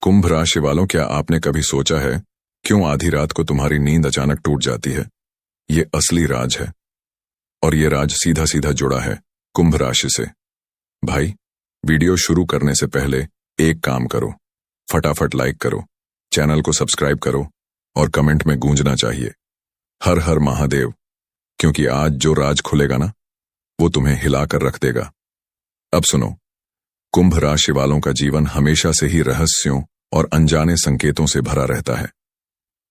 कुंभ राशि वालों, क्या आपने कभी सोचा है क्यों आधी रात को तुम्हारी नींद अचानक टूट जाती है? ये असली राज है, और ये राज सीधा सीधा जुड़ा है कुंभ राशि से। भाई, वीडियो शुरू करने से पहले एक काम करो, फटाफट लाइक करो, चैनल को सब्सक्राइब करो और कमेंट में गूंजना चाहिए हर हर महादेव, क्योंकि आज जो राज खुलेगा ना, वो तुम्हें हिलाकर रख देगा। अब सुनो, कुंभ राशि वालों का जीवन हमेशा से ही रहस्यों और अनजाने संकेतों से भरा रहता है।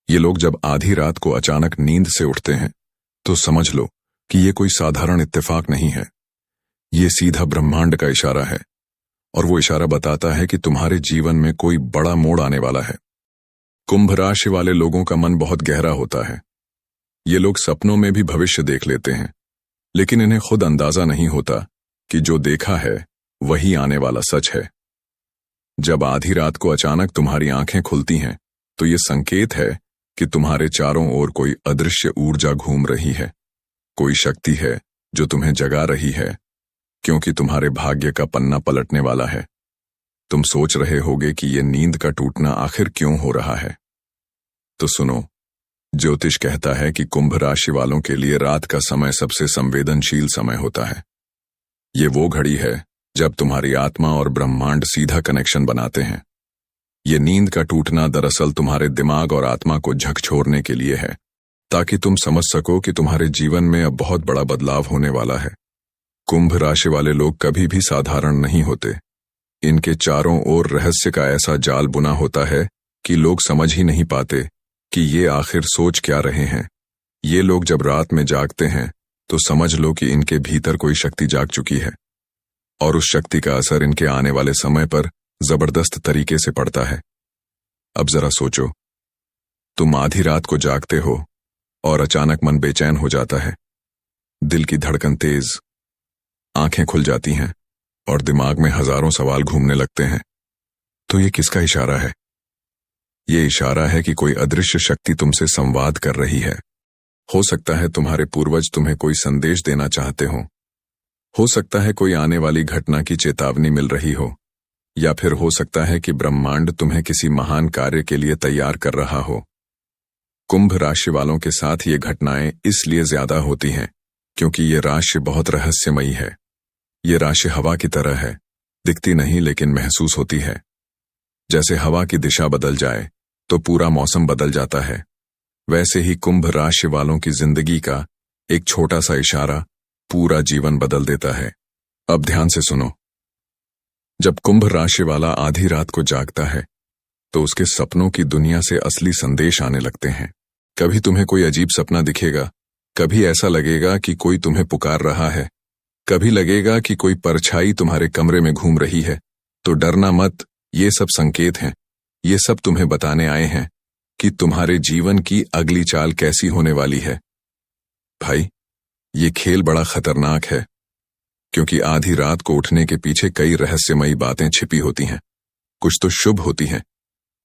ये लोग जब आधी रात को अचानक नींद से उठते हैं तो समझ लो कि ये कोई साधारण इत्तेफाक नहीं है। ये सीधा ब्रह्मांड का इशारा है, और वो इशारा बताता है कि तुम्हारे जीवन में कोई बड़ा मोड़ आने वाला है। कुंभ राशि वाले लोगों का मन बहुत गहरा होता है। ये लोग सपनों में भी भविष्य देख लेते हैं, लेकिन इन्हें खुद अंदाजा नहीं होता कि जो देखा है वही आने वाला सच है। जब आधी रात को अचानक तुम्हारी आंखें खुलती हैं तो ये संकेत है कि तुम्हारे चारों ओर कोई अदृश्य ऊर्जा घूम रही है। कोई शक्ति है जो तुम्हें जगा रही है, क्योंकि तुम्हारे भाग्य का पन्ना पलटने वाला है। तुम सोच रहे होगे कि ये नींद का टूटना आखिर क्यों हो रहा है। तो सुनो, ज्योतिष कहता है कि कुंभ राशि वालों के लिए रात का समय सबसे संवेदनशील समय होता है। ये वो घड़ी है जब तुम्हारी आत्मा और ब्रह्मांड सीधा कनेक्शन बनाते हैं। ये नींद का टूटना दरअसल तुम्हारे दिमाग और आत्मा को झकझोरने के लिए है, ताकि तुम समझ सको कि तुम्हारे जीवन में अब बहुत बड़ा बदलाव होने वाला है। कुंभ राशि वाले लोग कभी भी साधारण नहीं होते। इनके चारों ओर रहस्य का ऐसा जाल बुना होता है कि लोग समझ ही नहीं पाते कि ये आखिर सोच क्या रहे हैं। ये लोग जब रात में जागते हैं तो समझ लो कि इनके भीतर कोई शक्ति जाग चुकी है, और उस शक्ति का असर इनके आने वाले समय पर जबरदस्त तरीके से पड़ता है। अब जरा सोचो, तुम आधी रात को जागते हो और अचानक मन बेचैन हो जाता है, दिल की धड़कन तेज, आंखें खुल जाती हैं और दिमाग में हजारों सवाल घूमने लगते हैं। तो ये किसका इशारा है? ये इशारा है कि कोई अदृश्य शक्ति तुमसे संवाद कर रही है। हो सकता है तुम्हारे पूर्वज तुम्हें कोई संदेश देना चाहते हो सकता है कोई आने वाली घटना की चेतावनी मिल रही हो, या फिर हो सकता है कि ब्रह्मांड तुम्हें किसी महान कार्य के लिए तैयार कर रहा हो। कुंभ राशि वालों के साथ ये घटनाएं इसलिए ज्यादा होती हैं क्योंकि ये राशि बहुत रहस्यमयी है। ये राशि हवा की तरह है, दिखती नहीं लेकिन महसूस होती है। जैसे हवा की दिशा बदल जाए तो पूरा मौसम बदल जाता है, वैसे ही कुंभ राशि वालों की जिंदगी का एक छोटा सा इशारा पूरा जीवन बदल देता है। अब ध्यान से सुनो, जब कुंभ राशि वाला आधी रात को जागता है तो उसके सपनों की दुनिया से असली संदेश आने लगते हैं। कभी तुम्हें कोई अजीब सपना दिखेगा, कभी ऐसा लगेगा कि कोई तुम्हें पुकार रहा है, कभी लगेगा कि कोई परछाई तुम्हारे कमरे में घूम रही है। तो डरना मत, ये सब संकेत हैं। ये सब तुम्हें बताने आए हैं कि तुम्हारे जीवन की अगली चाल कैसी होने वाली है। भाई, ये खेल बड़ा खतरनाक है, क्योंकि आधी रात को उठने के पीछे कई रहस्यमयी बातें छिपी होती हैं। कुछ तो शुभ होती हैं,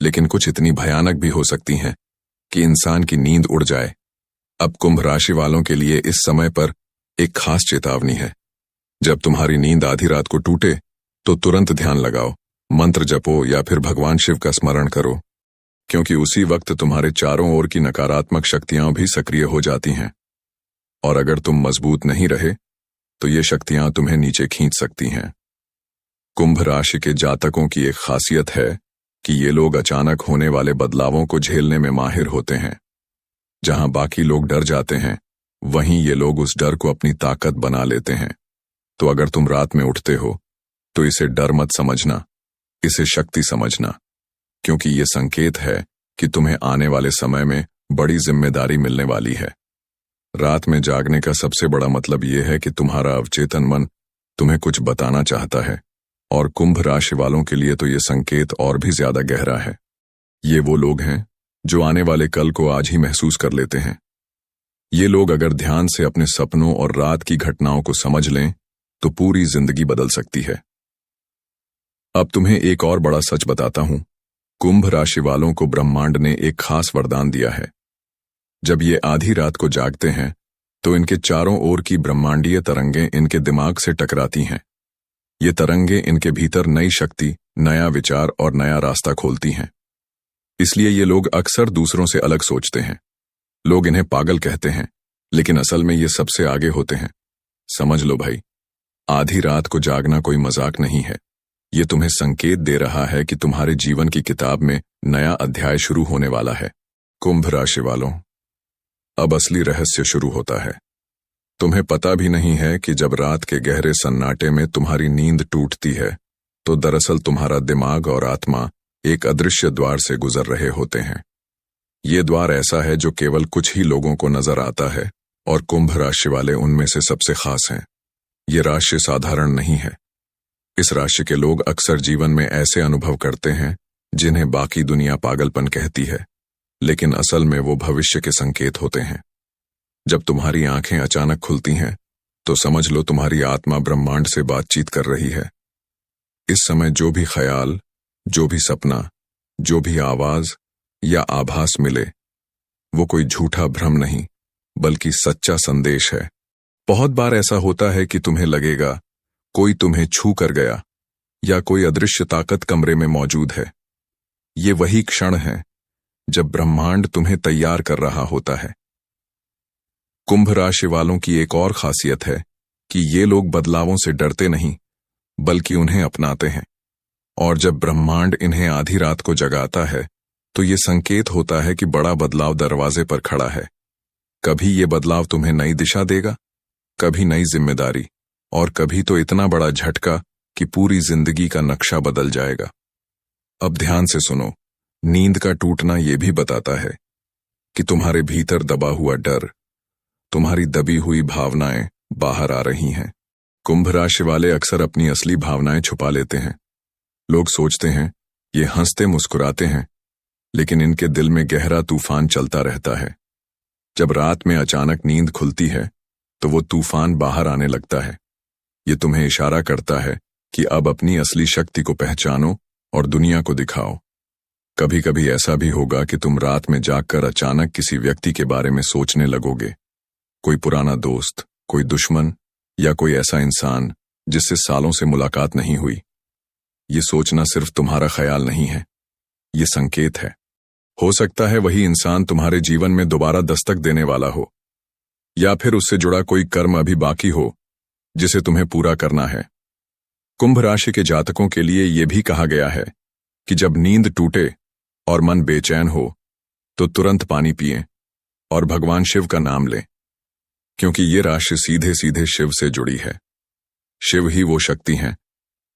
लेकिन कुछ इतनी भयानक भी हो सकती हैं कि इंसान की नींद उड़ जाए। अब कुंभ राशि वालों के लिए इस समय पर एक खास चेतावनी है। जब तुम्हारी नींद आधी रात को टूटे तो तुरंत ध्यान लगाओ, मंत्र जपो या फिर भगवान शिव का स्मरण करो, क्योंकि उसी वक्त तुम्हारे चारों ओर की नकारात्मक शक्तियां भी सक्रिय हो जाती हैं। और अगर तुम मजबूत नहीं रहे तो ये शक्तियां तुम्हें नीचे खींच सकती हैं। कुंभ राशि के जातकों की एक खासियत है कि ये लोग अचानक होने वाले बदलावों को झेलने में माहिर होते हैं। जहां बाकी लोग डर जाते हैं, वहीं ये लोग उस डर को अपनी ताकत बना लेते हैं। तो अगर तुम रात में उठते हो तो इसे डर मत समझना, इसे शक्ति समझना, क्योंकि ये संकेत है कि तुम्हें आने वाले समय में बड़ी जिम्मेदारी मिलने वाली है। रात में जागने का सबसे बड़ा मतलब यह है कि तुम्हारा अवचेतन मन तुम्हें कुछ बताना चाहता है, और कुंभ राशि वालों के लिए तो ये संकेत और भी ज्यादा गहरा है। ये वो लोग हैं जो आने वाले कल को आज ही महसूस कर लेते हैं। ये लोग अगर ध्यान से अपने सपनों और रात की घटनाओं को समझ लें तो पूरी जिंदगी बदल सकती है। अब तुम्हें एक और बड़ा सच बताता हूं। कुंभ राशि वालों को ब्रह्मांड ने एक खास वरदान दिया है। जब ये आधी रात को जागते हैं तो इनके चारों ओर की ब्रह्मांडीय तरंगें इनके दिमाग से टकराती हैं। ये तरंगे इनके भीतर नई शक्ति, नया विचार और नया रास्ता खोलती हैं। इसलिए ये लोग अक्सर दूसरों से अलग सोचते हैं। लोग इन्हें पागल कहते हैं, लेकिन असल में ये सबसे आगे होते हैं। समझ लो भाई, आधी रात को जागना कोई मजाक नहीं है। ये तुम्हें संकेत दे रहा है कि तुम्हारे जीवन की किताब में नया अध्याय शुरू होने वाला है। कुंभ राशि वालों, अब असली रहस्य शुरू होता है। तुम्हें पता भी नहीं है कि जब रात के गहरे सन्नाटे में तुम्हारी नींद टूटती है, तो दरअसल तुम्हारा दिमाग और आत्मा एक अदृश्य द्वार से गुजर रहे होते हैं। ये द्वार ऐसा है जो केवल कुछ ही लोगों को नजर आता है, और कुंभ राशि वाले उनमें से सबसे खास हैं। ये राशि साधारण नहीं है। इस राशि के लोग अक्सर जीवन में ऐसे अनुभव करते हैं जिन्हें बाकी दुनिया पागलपन कहती है, लेकिन असल में वो भविष्य के संकेत होते हैं। जब तुम्हारी आंखें अचानक खुलती हैं, तो समझ लो तुम्हारी आत्मा ब्रह्मांड से बातचीत कर रही है। इस समय जो भी ख्याल, जो भी सपना, जो भी आवाज या आभास मिले, वो कोई झूठा भ्रम नहीं, बल्कि सच्चा संदेश है। बहुत बार ऐसा होता है कि तुम्हें लगेगा कोई तुम्हें छू कर गया, या कोई अदृश्य ताकत कमरे में मौजूद है। ये वही क्षण है जब ब्रह्मांड तुम्हें तैयार कर रहा होता है। कुंभ राशि वालों की एक और खासियत है कि ये लोग बदलावों से डरते नहीं, बल्कि उन्हें अपनाते हैं। और जब ब्रह्मांड इन्हें आधी रात को जगाता है, तो ये संकेत होता है कि बड़ा बदलाव दरवाजे पर खड़ा है। कभी ये बदलाव तुम्हें नई दिशा देगा, कभी नई जिम्मेदारी, और कभी तो इतना बड़ा झटका कि पूरी जिंदगी का नक्शा बदल जाएगा। अब ध्यान से सुनो, नींद का टूटना ये भी बताता है कि तुम्हारे भीतर दबा हुआ डर, तुम्हारी दबी हुई भावनाएं बाहर आ रही हैं। कुंभ राशि वाले अक्सर अपनी असली भावनाएं छुपा लेते हैं। लोग सोचते हैं ये हंसते मुस्कुराते हैं, लेकिन इनके दिल में गहरा तूफान चलता रहता है। जब रात में अचानक नींद खुलती है, तो वो तूफान बाहर आने लगता है। ये तुम्हें इशारा करता है कि अब अपनी असली शक्ति को पहचानो और दुनिया को दिखाओ। कभी कभी ऐसा भी होगा कि तुम रात में जागकर अचानक किसी व्यक्ति के बारे में सोचने लगोगे। कोई पुराना दोस्त, कोई दुश्मन, या कोई ऐसा इंसान जिससे सालों से मुलाकात नहीं हुई। ये सोचना सिर्फ तुम्हारा ख्याल नहीं है, ये संकेत है। हो सकता है वही इंसान तुम्हारे जीवन में दोबारा दस्तक देने वाला हो, या फिर उससे जुड़ा कोई कर्म अभी बाकी हो जिसे तुम्हें पूरा करना है। कुंभ राशि के जातकों के लिए यह भी कहा गया है कि जब नींद टूटे और मन बेचैन हो, तो तुरंत पानी पिएं और भगवान शिव का नाम लें, क्योंकि ये राशि सीधे सीधे शिव से जुड़ी है। शिव ही वो शक्ति हैं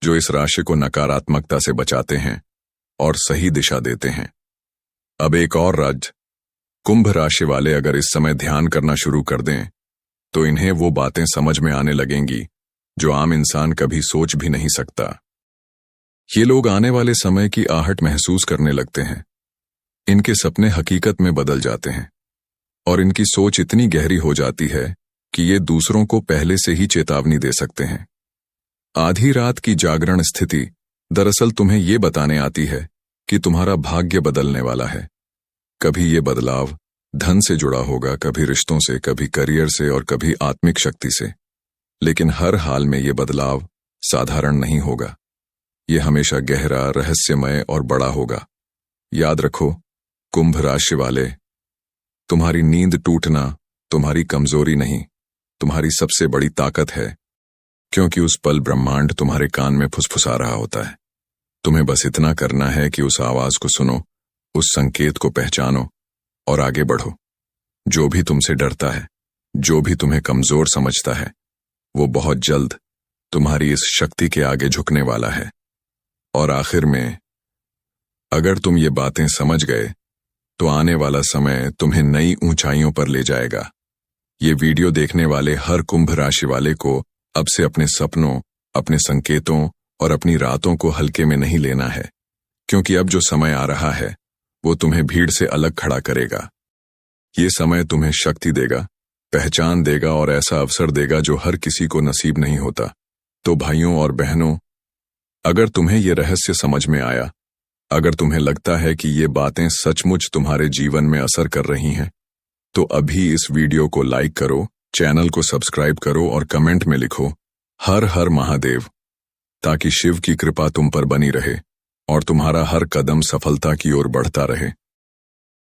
जो इस राशि को नकारात्मकता से बचाते हैं और सही दिशा देते हैं। अब एक और राज, कुंभ राशि वाले अगर इस समय ध्यान करना शुरू कर दें, तो इन्हें वो बातें समझ में आने लगेंगी जो आम इंसान कभी सोच भी नहीं सकता। ये लोग आने वाले समय की आहट महसूस करने लगते हैं। इनके सपने हकीकत में बदल जाते हैं, और इनकी सोच इतनी गहरी हो जाती है कि ये दूसरों को पहले से ही चेतावनी दे सकते हैं। आधी रात की जागरण स्थिति दरअसल तुम्हें ये बताने आती है कि तुम्हारा भाग्य बदलने वाला है। कभी ये बदलाव धन से जुड़ा होगा, कभी रिश्तों से, कभी करियर से और कभी आत्मिक शक्ति से। लेकिन हर हाल में ये बदलाव साधारण नहीं होगा। ये हमेशा गहरा, रहस्यमय और बड़ा होगा। याद रखो कुंभ राशि वाले, तुम्हारी नींद टूटना तुम्हारी कमजोरी नहीं, तुम्हारी सबसे बड़ी ताकत है, क्योंकि उस पल ब्रह्मांड तुम्हारे कान में फुसफुसा रहा होता है। तुम्हें बस इतना करना है कि उस आवाज को सुनो, उस संकेत को पहचानो और आगे बढ़ो। जो भी तुमसे डरता है, जो भी तुम्हें कमजोर समझता है, वो बहुत जल्द तुम्हारी इस शक्ति के आगे झुकने वाला है। और आखिर में, अगर तुम ये बातें समझ गए, तो आने वाला समय तुम्हें नई ऊंचाइयों पर ले जाएगा। ये वीडियो देखने वाले हर कुंभ राशि वाले को अब से अपने सपनों, अपने संकेतों और अपनी रातों को हल्के में नहीं लेना है, क्योंकि अब जो समय आ रहा है वो तुम्हें भीड़ से अलग खड़ा करेगा। ये समय तुम्हें शक्ति देगा, पहचान देगा और ऐसा अवसर देगा जो हर किसी को नसीब नहीं होता। तो भाइयों और बहनों, अगर तुम्हें ये रहस्य समझ में आया, अगर तुम्हें लगता है कि ये बातें सचमुच तुम्हारे जीवन में असर कर रही हैं, तो अभी इस वीडियो को लाइक करो, चैनल को सब्सक्राइब करो और कमेंट में लिखो हर हर महादेव। ताकि शिव की कृपा तुम पर बनी रहे और तुम्हारा हर कदम सफलता की ओर बढ़ता रहे।